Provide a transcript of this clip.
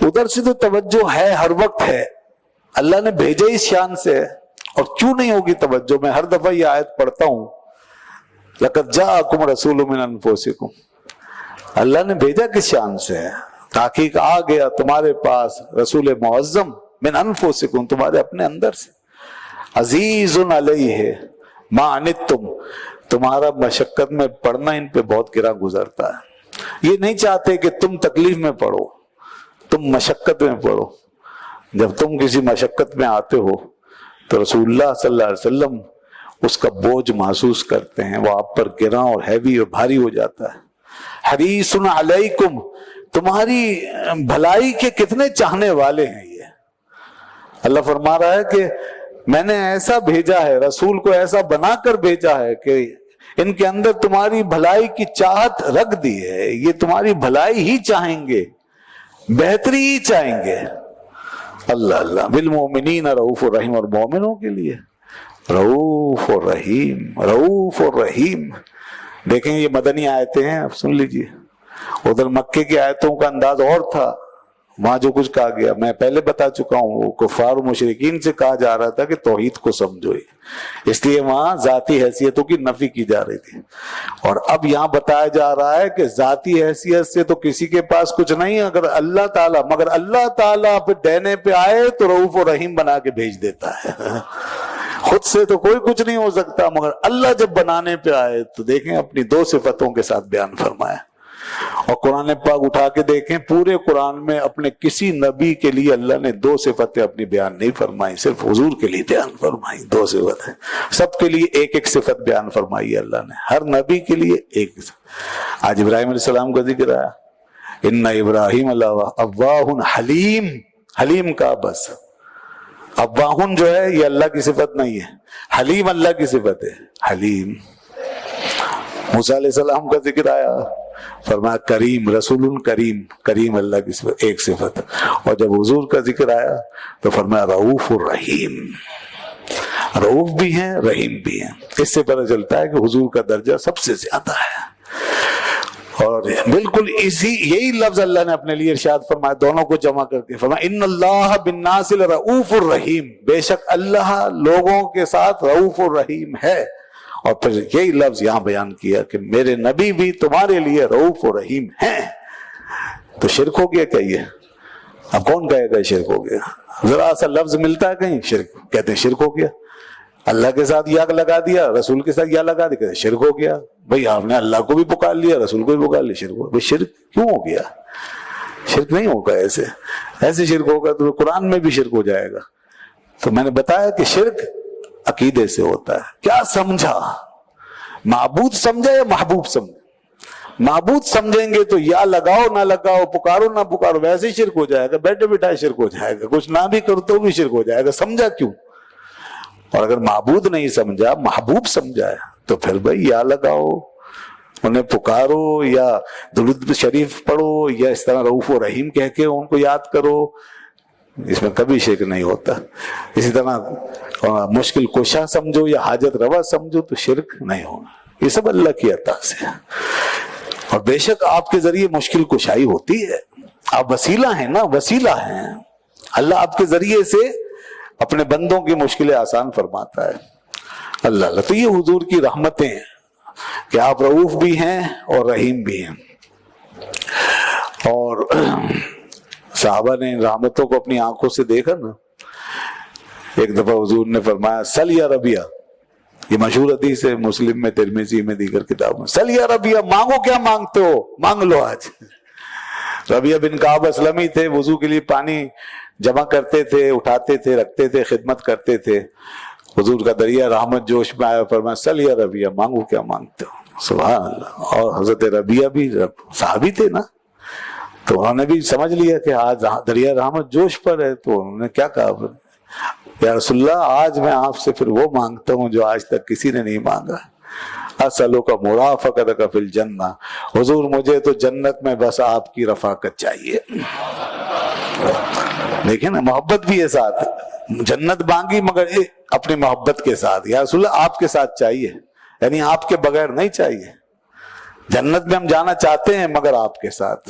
ادھر سے تو توجہ ہے، ہر وقت ہے، اللہ نے بھیجا اس شان سے ہے، اور کیوں نہیں ہوگی توجہ؟ میں ہر دفعہ یہ آیت پڑھتا ہوں، لقد جاءکم رسول من انفسکم، اللہ نے بھیجا کس شان سے ہے؟ تحقیق آ گیا تمہارے پاس رسول معظم من انفسکم، تمہارے اپنے اندر سے، عزیز علیہ ما عنتم، تمہارا مشقت میں پڑھنا ان پہ بہت گرا گزرتا ہے۔ یہ نہیں چاہتے کہ تم تکلیف میں پڑھو، تم مشقت میں پڑھو۔ جب تم کسی مشقت میں آتے ہو تو رسول اللہ صلی اللہ علیہ وسلم اس کا بوجھ محسوس کرتے ہیں، وہ آپ پر گراں اور ہیوی اور بھاری ہو جاتا ہے۔ حریص علیکم، تمہاری بھلائی کے کتنے چاہنے والے ہیں یہ۔ اللہ فرما رہا ہے کہ میں نے ایسا بھیجا ہے، رسول کو ایسا بنا کر بھیجا ہے کہ ان کے اندر تمہاری بھلائی کی چاہت رکھ دی ہے، یہ تمہاری بھلائی ہی چاہیں گے، بہتری ہی چاہیں گے۔ اللہ اللہ، بالمؤمنین رؤوف الرحیم، اور مومنوں کے لیے رؤوف الرحیم، رؤوف الرحیم۔ دیکھیں یہ مدنی آیتیں ہیں، اب سن لیجئے۔ ادھر مکے کی آیتوں کا انداز اور تھا، وہاں جو کچھ کہا گیا میں پہلے بتا چکا ہوں، وہ کفار و مشرکین سے کہا جا رہا تھا کہ توحید کو سمجھو، اس لیے وہاں ذاتی حیثیتوں کی نفی کی جا رہی تھی، اور اب یہاں بتایا جا رہا ہے کہ ذاتی حیثیت سے تو کسی کے پاس کچھ نہیں، اگر اللہ تعالیٰ، مگر اللہ تعالیٰ پہ دینے پہ آئے تو رؤوف و رحیم بنا کے بھیج دیتا ہے۔ خود سے تو کوئی کچھ نہیں ہو سکتا، مگر اللہ جب بنانے پہ آئے تو دیکھیں اپنی دو صفتوں کے ساتھ بیان فرمایا۔ اور قرآن پاک اٹھا کے دیکھیں، پورے قرآن میں اپنے کسی نبی کے لیے اللہ نے دو صفتیں اپنی بیان نہیں فرمائی، صرف حضور کے لیے بیان فرمائی دو صفتیں، سب کے لیے ایک ایک صفت بیان فرمائی ہے اللہ نے، ہر نبی کے لیے ایک۔ آج ابراہیم علیہ السلام کا ذکر آیا، ان ابراہیم اوّاہ حلیم، حلیم کا بس، اوّاہ جو ہے یہ اللہ کی صفت نہیں ہے، حلیم اللہ کی صفت ہے، حلیم۔ موسیٰ علیہ السلام کا ذکر آیا، فرمایا کریم، رسول کریم، کریم اللہ کی صفت، ایک صفت۔ اور جب حضور کا ذکر آیا تو فرمایا رؤوف الرحیم، رؤوف بھی ہیں رحیم بھی ہیں۔ اس سے پتہ چلتا ہے کہ حضور کا درجہ سب سے زیادہ ہے، اور بالکل یہی لفظ اللہ نے اپنے لیے ارشاد فرمایا، دونوں کو جمع کر کے فرمایا ان اللہ بالناس لرؤوف الرحیم، بے شک اللہ لوگوں کے ساتھ رؤوف الرحیم ہے۔ اور پھر یہی لفظ یہاں بیان کیا کہ میرے نبی بھی تمہارے لیے رؤوف و رحیم ہیں۔ تو شرک ہو گیا کیا یہ؟ اب کون کہے گا شرک ہو گیا؟ ذرا سا لفظ ملتا ہے کہیں شرک، کہتے ہیں شرک ہو گیا، اللہ کے ساتھ یا لگا دیا، رسول کے ساتھ یا لگا دیا، کہتے ہیں شرک ہو گیا۔ بھئی آپ نے اللہ کو بھی پکار لیا، رسول کو بھی پکار لیا، شرک ہو گیا۔ شرک کیوں ہو گیا؟ شرک نہیں ہوگا، ایسے شرک ہوگا تو قرآن میں بھی شرک ہو جائے گا۔ تو میں نے بتایا کہ شرک عقیدے سے ہوتا ہے، کیا سمجھا، معبود سمجھا یا محبوب سمجھا؟ معبود سمجھیں گے تو یا لگاؤ نہ لگاؤ، پکارو نہ پکارو، ویسے ہی شرک ہو جائے گا، بیٹھے بٹھائے شرک ہو جائے گا، کچھ نہ بھی کرو تو بھی شرک ہو جائے گا، سمجھا کیوں؟ اور اگر معبود نہیں سمجھا، محبوب سمجھا ہے تو پھر بھائی یا لگاؤ، انہیں پکارو، یا درود شریف پڑھو، یا اس طرح رؤوف و رحیم کہہ کے ان کو یاد کرو، اس میں کبھی شرک نہیں ہوتا۔ اسی طرح مشکل کشا سمجھو یا حاجت روا سمجھو تو شرک نہیں ہوگا، یہ سب اللہ کی عطا سے ہے۔ اور بے شک آپ کے ذریعے مشکل کشائی ہوتی ہے، آپ وسیلہ ہیں نا، وسیلہ ہیں، اللہ آپ کے ذریعے سے اپنے بندوں کی مشکلیں آسان فرماتا ہے۔ اللہ اللہ، تو یہ حضور کی رحمتیں ہیں کہ آپ رؤوف بھی ہیں اور رحیم بھی ہیں۔ اور صحابہ نے رحمتوں کو اپنی آنکھوں سے دیکھا نا۔ ایک دفعہ حضور نے فرمایا سل یا ربیہ، یہ مشہور حدیث ہے، مسلم میں، ترمذی میں، دیگر کتابوں میں، سل یا ربیہ، مانگو کیا مانگتے ہو، مانگ لو آج۔ ربیہ بن کعب اسلمی تھے، وضو کے لیے پانی جمع کرتے تھے، اٹھاتے تھے، رکھتے تھے، خدمت کرتے تھے۔ حضور کا دریا رحمت جوش میں آیا، فرمایا سل یا ربیہ، مانگو کیا مانگتے ہو۔ سبحان اللہ۔ اور حضرت ربیہ بھی صحابی تھے نا، تو انہوں نے بھی سمجھ لیا کہ آج دریا رحمت جوش پر ہے، تو انہوں نے کیا کہا، یا رسول اللہ آج میں آپ سے پھر وہ مانگتا ہوں جو آج تک کسی نے نہیں مانگا، اسألک مرافقتک فی الجنہ، حضور مجھے تو جنت میں بس آپ کی رفاقت چاہیے۔ دیکھیں نا، محبت بھی ہے ساتھ، جنت مانگی مگر اپنی محبت کے ساتھ، یا رسول اللہ آپ کے ساتھ چاہیے، یعنی آپ کے بغیر نہیں چاہیے، جنت میں ہم جانا چاہتے ہیں مگر آپ کے ساتھ۔